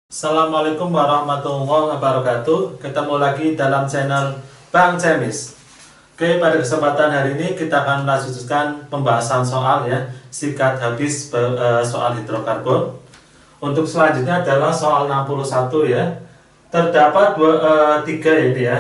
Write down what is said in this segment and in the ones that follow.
Assalamualaikum warahmatullahi wabarakatuh. Ketemu lagi dalam channel Bang Cemis. Oke, pada kesempatan hari ini kita akan melanjutkan pembahasan soal ya, sikat habis soal hidrokarbon. Untuk selanjutnya adalah soal 61 ya. Terdapat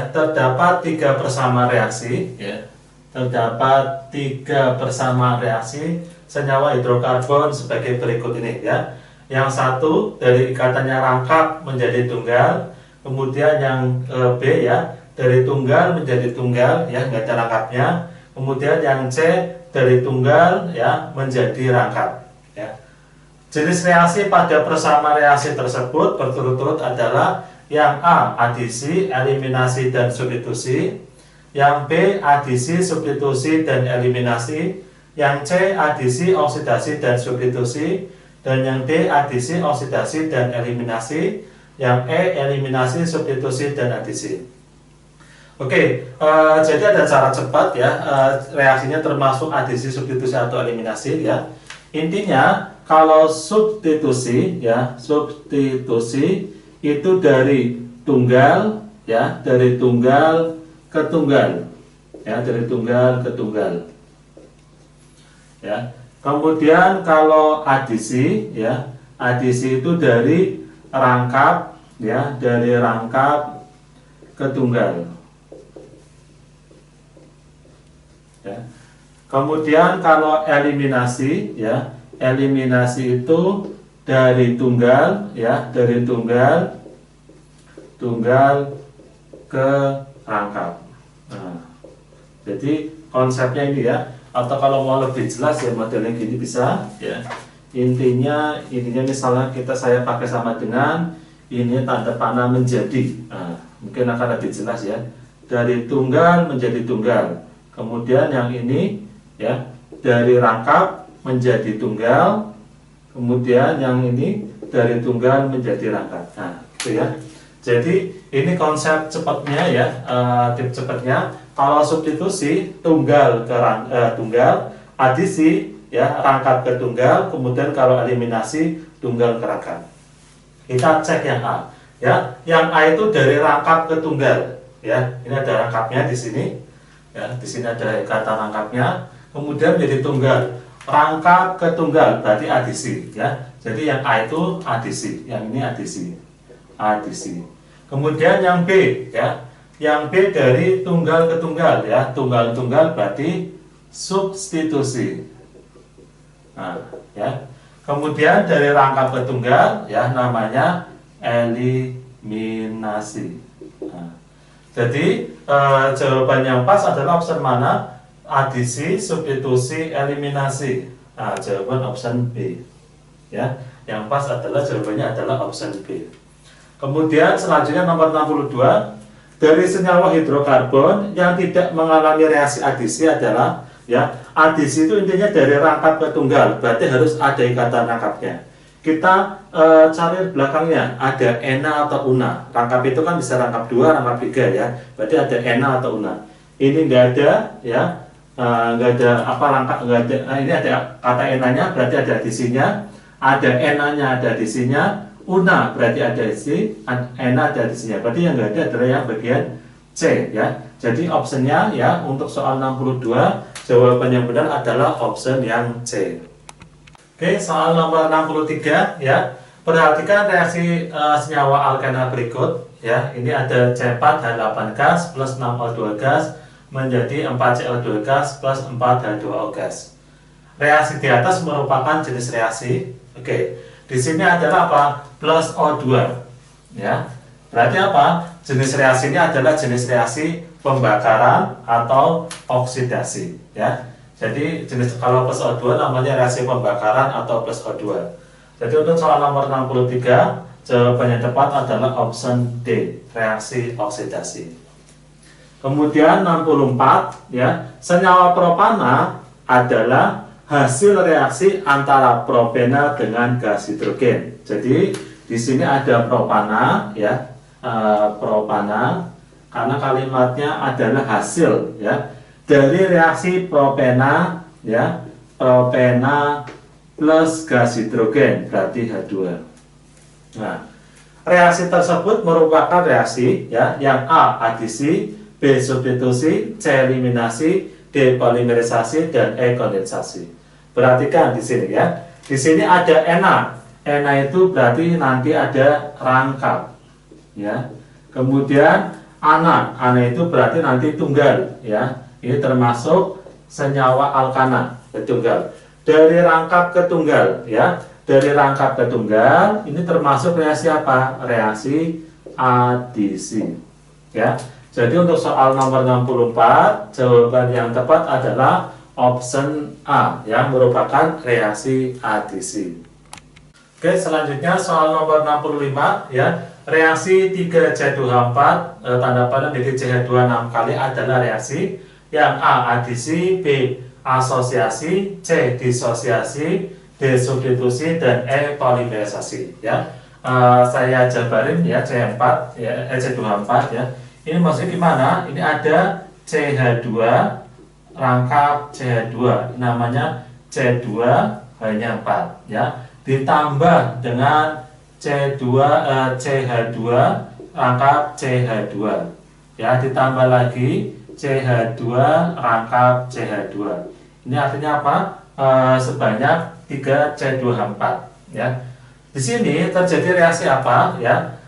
terdapat tiga persama reaksi ya. Terdapat tiga persama reaksi senyawa hidrokarbon sebagai berikut ini ya. Yang satu dari ikatannya rangkap menjadi tunggal, kemudian yang B ya dari tunggal menjadi tunggal ya, nggak ada rangkapnya. Kemudian yang C dari tunggal ya menjadi rangkap ya. Jenis reaksi pada persama reaksi tersebut berturut-turut adalah yang A adisi, eliminasi dan substitusi, yang B adisi, substitusi dan eliminasi, yang C adisi, oksidasi dan substitusi, dan yang D adisi, oksidasi dan eliminasi, yang E eliminasi, substitusi dan adisi. Oke, jadi ada cara cepat ya, reaksinya termasuk adisi, substitusi atau eliminasi ya. Intinya kalau substitusi ya, substitusi itu dari tunggal ya, dari tunggal ke tunggal ya, dari tunggal ke tunggal ya. Kemudian kalau adisi ya, adisi itu dari rangkap ya, dari rangkap ke tunggal ya. Kemudian kalau eliminasi ya, eliminasi itu dari tunggal ya, dari tunggal ke rangkap. Nah, jadi konsepnya ini ya. Atau kalau mau lebih jelas ya modelnya gini bisa ya. Intinya misalnya saya pakai sama dengan ini tanda panah menjadi. Nah, mungkin akan lebih jelas ya. Dari tunggal menjadi tunggal. Kemudian yang ini ya dari rangkap menjadi tunggal. Kemudian yang ini dari tunggal menjadi rangkap. Nah, gitu ya. Jadi ini konsep cepatnya ya, tip cepatnya. Kalau substitusi tunggal ke tunggal, adisi ya rangkap ke tunggal, kemudian kalau eliminasi tunggal ke rangkap. Kita cek yang A ya. Yang A itu dari rangkap ke tunggal ya. Ini ada rangkapnya di sini ya, di sini ada ikatan rangkapnya. Kemudian menjadi tunggal, rangkap ke tunggal berarti adisi ya. Jadi yang A itu adisi, yang ini adisi. Kemudian yang B ya, yang B dari tunggal ke tunggal ya, tunggal berarti substitusi. Nah, ya. Kemudian dari rangkap ke tunggal ya namanya eliminasi. Nah, jadi jawaban yang pas adalah option mana? Adisi, substitusi, eliminasi. Nah, jawaban option B. Ya, yang pas adalah jawabannya adalah option B. Kemudian selanjutnya nomor 62, dari senyawa hidrokarbon yang tidak mengalami reaksi adisi adalah ya, adisi itu intinya dari rangkap ke tunggal, berarti harus ada ikatan rangkapnya. Kita cari belakangnya, ada ena atau una. Rangkap itu kan bisa rangkap 2, rangkap 3 ya. Berarti ada ena atau una. Ini enggak ada ya. Enggak ada apa rangkap, enggak ada. Nah, ini ada kata enanya, berarti ada adisinya. Ada enanya, ada adisinya. Una berarti ada isi, ena ada adisinya. Berarti yang enggak ada adalah yang bagian C ya. Jadi optionnya ya untuk soal 62 jawaban yang benar adalah option yang C. Oke, soal nomor 63 ya. Perhatikan reaksi senyawa alkena berikut ya. Ini ada C4H8 gas plus 6O2 gas menjadi 4Cl2 gas plus 4H2O gas. Reaksi di atas merupakan jenis reaksi. Oke. Di sini adalah apa? Plus O2 ya. Berarti apa? Jenis reaksinya adalah jenis reaksi pembakaran atau oksidasi ya. Jadi jenis kalau plus O2 namanya reaksi pembakaran atau plus O2. Jadi untuk soal nomor 63 jawaban yang tepat adalah option D, reaksi oksidasi. Kemudian 64 ya, senyawa propana adalah hasil reaksi antara propena dengan gas hidrogen. Jadi di sini ada propana ya, propana karena kalimatnya adalah hasil ya dari reaksi propena ya, propena plus gas hidrogen berarti H2. Nah, Reaksi tersebut merupakan reaksi ya yang A adisi, B substitusi, C eliminasi, D polimerisasi, dan E kondensasi. Perhatikan di sini ya. Di sini ada ena. Ena itu berarti nanti ada rangkap ya. Kemudian ana. Ana itu berarti nanti tunggal ya. Ini termasuk senyawa alkana tunggal. Dari rangkap ke tunggal ya. Dari rangkap ke tunggal ini termasuk reaksi apa? Reaksi adisi ya. Jadi untuk soal nomor 64 jawaban yang tepat adalah option A yang merupakan reaksi adisi. Oke, selanjutnya soal nomor 65 ya. Reaksi 3C2H4 tanda panah dari CH2 6 kali adalah reaksi yang A adisi, B asosiasi, C disosiasi, D substitusi, dan E polimerisasi ya. Saya jabarin ya C4 ya C2H4 ya. Ini maksudnya gimana? Ini ada CH2 rangkap CH2 namanya C2H4 ya. Ditambah dengan CH2 rangkap CH2 ya, ditambah lagi CH2 rangkap CH2. Ini artinya apa? Sebanyak 3C2H4 ya. Di sini terjadi reaksi apa ya?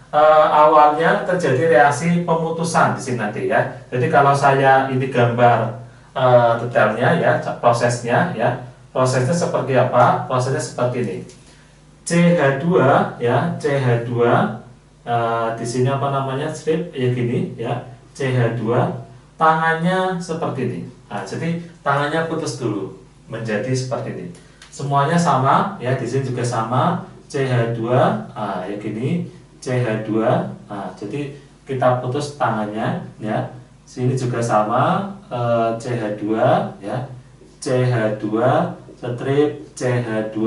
Awalnya terjadi reaksi pemutusan di sini nanti ya. Jadi kalau saya ini gambar detailnya ya, prosesnya ya. Prosesnya seperti apa? Prosesnya seperti ini. CH2 ya, CH2 di sini apa namanya? Strip ya gini ya. CH2 tangannya seperti ini. Nah, jadi tangannya putus dulu menjadi seperti ini. Semuanya sama ya, di sini juga sama CH2 ya gini CH2. Jadi kita putus tangannya ya. Sini juga sama CH2 ya. CH2 strip CH2.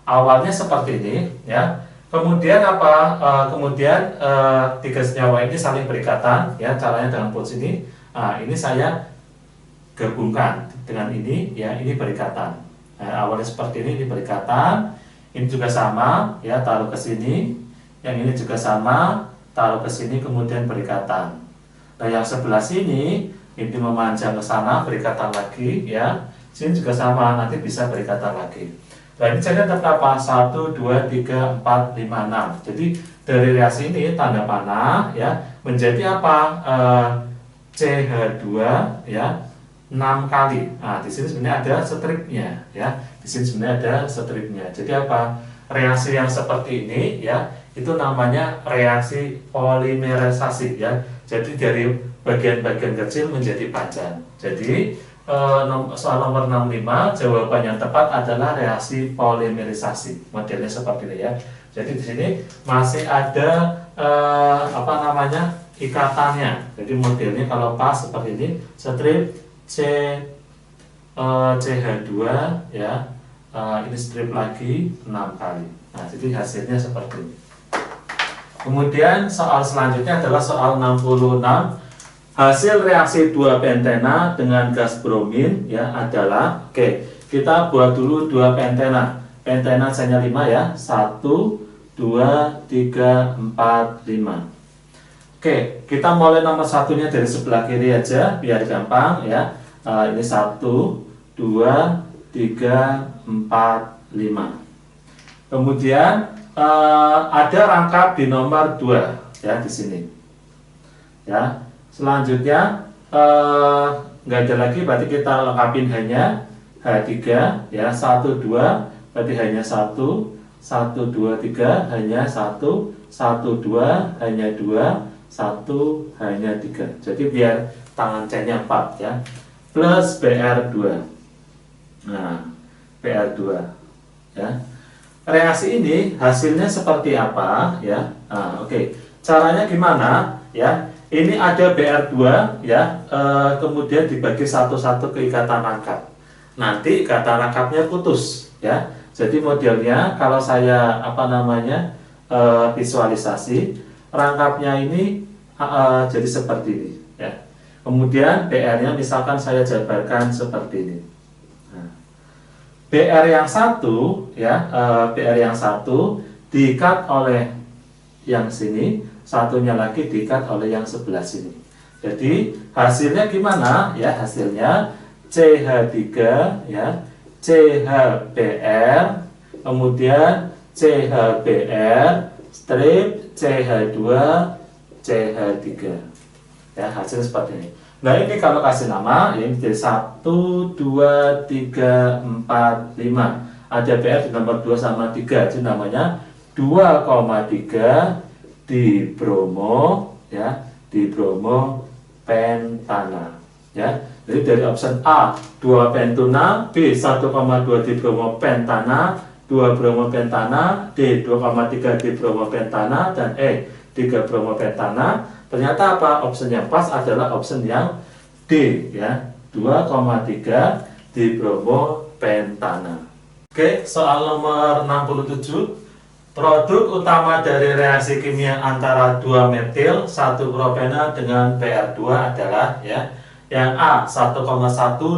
Awalnya seperti ini ya. Kemudian apa? Kemudian tiga senyawa ini saling berikatan ya. Caranya dengan putus ini. Ini saya gabungkan dengan ini ya. Ini berikatan. Awalnya seperti ini berikatan. Ini juga sama ya, taruh ke sini. Yang ini juga sama, taruh ke sini kemudian berikatan. Nah, yang sebelah sini ini memanjang ke sana, berikatan lagi ya. Sini juga sama, nanti bisa berikatan lagi. Nah, ini jadi ada berapa? 1 2 3 4 5 6. Jadi dari reaksi ini tanda panah ya menjadi apa? CH2 ya 6 kali. Nah, di sini sebenarnya ada stripnya ya. Di sini sebenarnya ada stripnya. Jadi apa? Reaksi yang seperti ini ya, itu namanya reaksi polimerisasi ya. Jadi dari bagian-bagian kecil menjadi panjang. Jadi soal nomor 65 jawaban yang tepat adalah reaksi polimerisasi. Modelnya seperti ini ya. Jadi di sini masih ada apa namanya? Ikatannya. Jadi modelnya kalau pas seperti ini, strip CH2 ya. Ini strip lagi 6 kali. Nah, jadi hasilnya seperti ini. Kemudian soal selanjutnya adalah soal 66. Hasil reaksi 2 pentena dengan gas bromin ya adalah, oke, kita buat dulu 2 pentena. Pentena hanya 5 ya. 1 2 3 4 5. Oke, kita mulai nomor satunya dari sebelah kiri aja biar gampang ya. Ini 1 2 3 4 5. Kemudian ada rangkap di nomor 2 ya di sini. Ya. Selanjutnya nggak ada lagi, berarti kita lengkapin hanya H3 ya. 1 2 berarti hanya 1 1 2 3 hanya 1 1 2 hanya 2 1 hanya 3. Jadi biar tangan C-nya 4 ya. Plus BR2. Nah, BR2 ya. Reaksi ini hasilnya seperti apa ya? Nah, oke. Caranya gimana ya? Ini ada BR2 ya, kemudian dibagi satu-satu ke ikatan rangkap. Nanti ikatan rangkapnya putus ya. Jadi modelnya kalau saya apa namanya visualisasi, rangkapnya ini jadi seperti ini ya. Kemudian BR-nya misalkan saya jabarkan seperti ini. Nah, BR yang satu ya, BR yang satu diikat oleh yang sini, satunya lagi diikat oleh yang sebelah sini. Jadi hasilnya gimana? Ya, hasilnya CH3 ya, CHBr, kemudian CHBr strip CH2 CH3. Ya, hasil seperti ini. Nah, ini kalau kasih nama ini jadi 1 2 3 4 5. Ada Br di nomor 2 sama 3. Itu namanya 2,3 dibromo ya, dibromo pentana ya. Jadi dari option A 2 pentuna, B 1,2 dibromo pentana, 2 bromo pentana, D 2,3 dibromo pentana, dan E 3 bromo pentana. Ternyata apa? Option yang pas adalah option yang D ya, 2,3 dibromo pentana. Oke, soal nomor 67. Produk utama dari reaksi kimia antara 2 metil 1 propena dengan Br2 adalah ya, yang A 1,1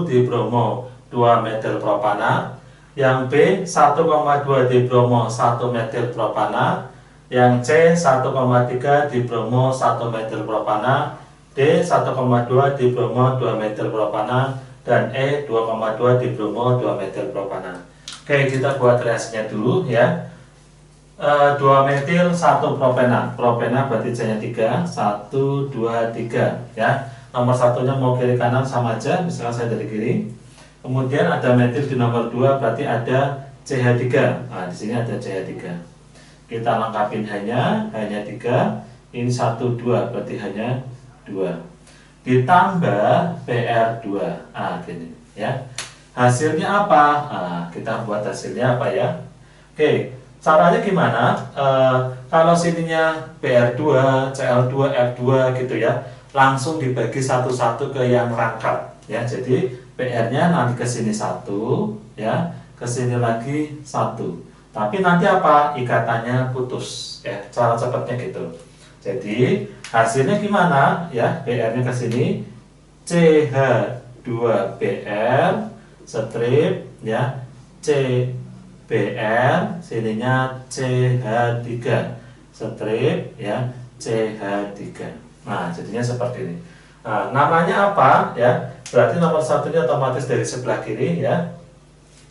dibromo 2 metil propana, yang B 1,2 dibromo 1 metil propana, yang C 1,3 dibromo 1 metil propana, D 1,2 dibromo 2 metil propana, dan E 2,2 dibromo 2 metil propana. Oke, kita buat reaksinya dulu ya. 2 metil 1 propena. Propena berarti C-nya 3. 1, 2, 3 ya. Nomor satunya mau kiri kanan sama aja, misalkan saya dari kiri. Kemudian ada metil di nomor 2 berarti ada CH3. Nah, di sini ada CH3. Kita lengkapin hanya 3. Ini 1, 2 berarti hanya 2. Ditambah PR2. Ah, gini ya. Hasilnya apa? Nah, kita buat hasilnya apa ya? Oke, caranya gimana? Kalau sininya PR2, Cl2, F2 gitu ya, langsung dibagi satu-satu ke yang rangkap ya. Jadi PR-nya nanti ke sini 1 ya, ke sini lagi 1. Tapi nanti apa? Ikatannya putus ya. Cara cepatnya gitu. Jadi hasilnya gimana ya? PR-nya ke sini CH2Br strip ya, CBr sininya CH3 strip ya, CH3. Nah, jadinya seperti ini. Nah, namanya apa ya? Berarti nomor satunya otomatis dari sebelah kiri ya.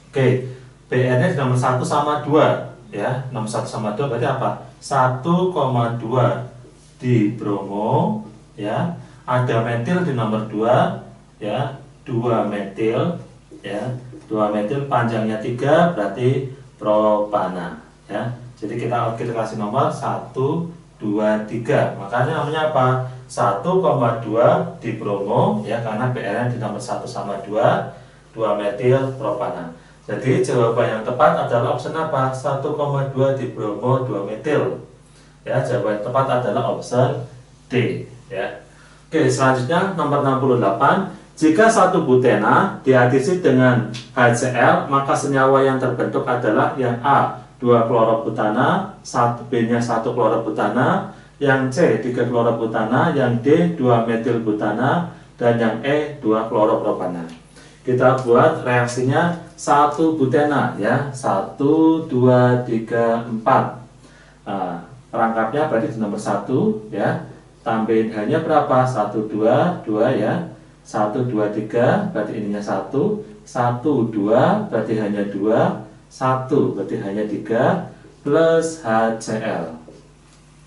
Oke, BR-nya di nomor 1 sama 2 ya. Nomor 1 sama 2 berarti apa? 1,2 di bromo ya. Ada metil di nomor 2 ya, 2 metil ya, 2 metil panjangnya 3 berarti propana ya. Jadi kita kasih nomor 1, 2, 3. Makanya namanya apa? 1,2 di bromo ya, karena BR-nya di nomor 1 sama 2, 2 metil propana. Jadi jawaban yang tepat adalah option apa? 1,2 di bromo 2 metil. Ya, jawaban yang tepat adalah option D ya. Oke, selanjutnya nomor 68. Jika satu butena diadisi dengan HCl, maka senyawa yang terbentuk adalah yang A 2 klorobutana, B-nya 1 klorobutana, yang C 3 klorobutana, yang D 2 metilbutana, dan yang E 2 kloropropana. Kita buat reaksinya 1 butena ya, 1, 2, 3, 4. Nah, perangkapnya berarti di nomor 1 ya. Tambahin hanya berapa? 1, 2, 2 ya. 1, 2, 3 berarti ininya 1, 1, 2 berarti hanya 2, 1 berarti hanya 3, plus HCl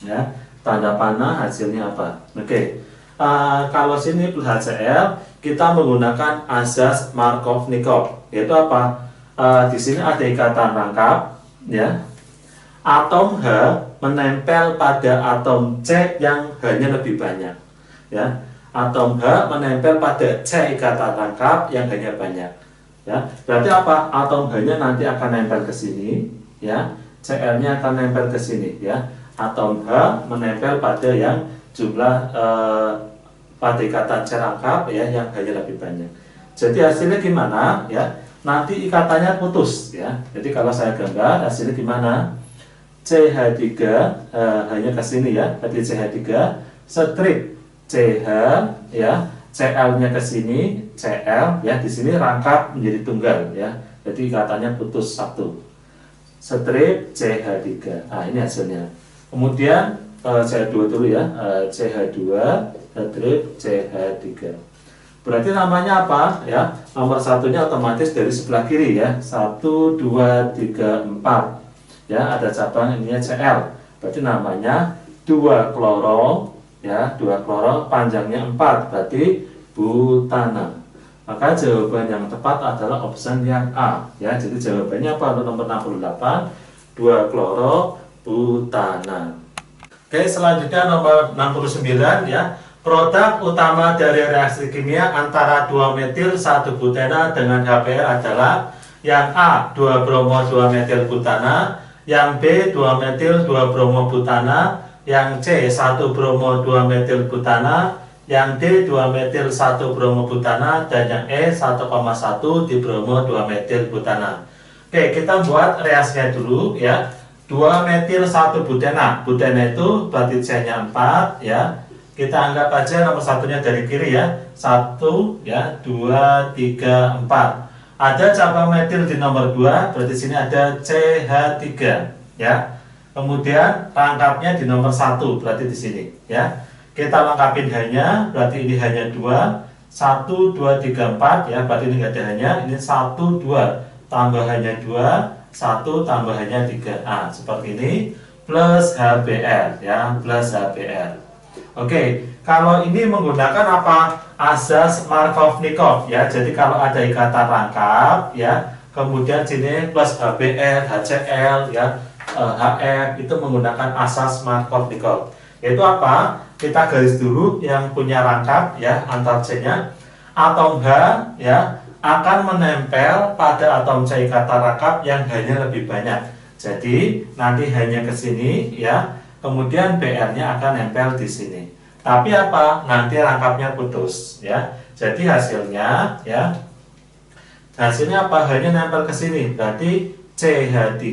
ya. Tanda panah hasilnya apa? Oke. Kalau sini plus HCl, kita menggunakan asas Markovnikov, yaitu apa? Di sini ada ikatan rangkap ya. Atom H menempel pada atom C yang hanya lebih banyak ya. Atom H menempel pada C ikatan rangkap yang hanya banyak ya. Berarti apa? Atom H-nya nanti akan nempel ke sini ya. Cl-nya akan nempel ke sini ya. Atom H menempel pada yang jumlah pada ikatan C rangkap ya yang hanya lebih banyak. Jadi hasilnya gimana ya? Nanti ikatannya putus ya. Jadi kalau saya gambar hasilnya gimana? CH3 hanya ke sini ya. Jadi CH3 strip CH ya, Cl-nya ke sini, Cl ya, di sini rangkap menjadi tunggal ya. Jadi ikatan putus satu. Strip CH3. Nah, ini hasilnya. Kemudian CH2 dulu ya, CH2 strip CH3. Berarti namanya apa ya? Nomor satunya otomatis dari sebelah kiri ya, 1, 2, 3, 4 ya, ada cabang ininya Cl. Berarti namanya 2 kloro ya, 2 kloro panjangnya 4, berarti butana. Maka jawaban yang tepat adalah option yang A ya. Jadi jawabannya apa untuk nomor 68? 2 kloro butana. Oke, selanjutnya nomor 69 ya. Produk utama dari reaksi kimia antara 2 metil 1 butena dengan HBr adalah yang A 2 bromo 2 metil butana, yang B 2 metil 2 bromo butana, yang C 1 bromo 2 metil butana, yang D 2 metil 1 bromo butana, dan yang E 1,1 di bromo 2 metil butana. Oke, kita buat reaksinya dulu ya. 2 metil 1 butena. Butena itu berarti C-nya 4 ya. Kita anggap aja nomor satunya dari kiri ya. 1 ya, 2, 3, 4. Ada cabang metil di nomor 2, berarti sini ada CH3 ya. Kemudian rangkapnya di nomor 1, berarti di sini ya. Kita lengkapin hanya, berarti ini hanya 2, 1, 2, 3, 4 ya, berarti ini nggak ada hanya, ini 1, 2, tambahannya 2, 1 tambahannya 3A, seperti ini, plus HBr ya, plus HBr. Oke, kalau ini menggunakan apa? Asas Markovnikov ya, jadi kalau ada ikatan rangkap ya, kemudian sini plus HBr, HCl ya, HF itu menggunakan asas Markovnikov. Yaitu apa? Kita garis dulu yang punya rangkap ya, antar C-nya. Atom H ya akan menempel pada atom C ikatan rangkap yang hanya lebih banyak. Jadi nanti hanya ke sini ya. Kemudian Br-nya akan nempel di sini. Tapi apa? Nanti rangkapnya putus ya. Jadi hasilnya ya. Hasilnya apa? Hanya nempel ke sini. Berarti CH3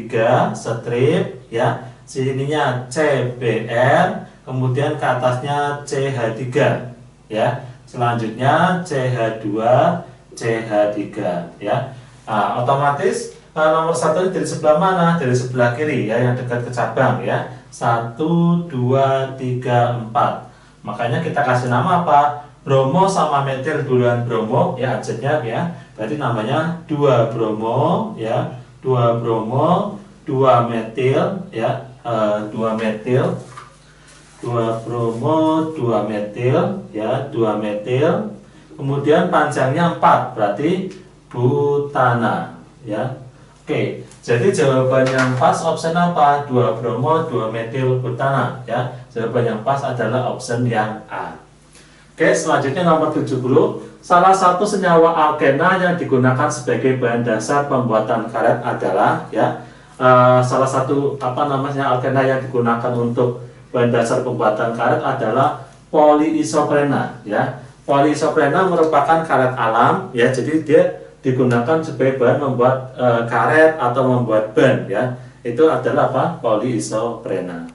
strip ya. Sininya CBr. Kemudian ke atasnya CH3 ya. Selanjutnya CH2 CH3 ya. Nah, otomatis nomor satu dari sebelah mana? Dari sebelah kiri ya, yang dekat ke cabang ya. 1, 2, 3, 4. Makanya kita kasih nama apa? Bromo sama metil duluan bromo ya, ajetnya ya. Berarti namanya 2 bromo ya. 2 bromo, 2 metil ya, 2 metil. 2 bromo, 2 metil ya, 2 metil. Kemudian panjangnya 4, berarti butana ya. Oke, jadi jawaban yang pas option apa? 2 bromo, 2 metil butana ya. Jawaban yang pas adalah option yang A. Oke, selanjutnya nomor 70. Salah satu senyawa alkena yang digunakan sebagai bahan dasar pembuatan karet adalah ya, salah satu alkena yang digunakan untuk bahan dasar pembuatan karet adalah polyisoprena ya. Polyisoprena merupakan karet alam ya, jadi dia digunakan sebagai bahan membuat karet atau membuat ban ya. Itu adalah apa? Polyisoprena.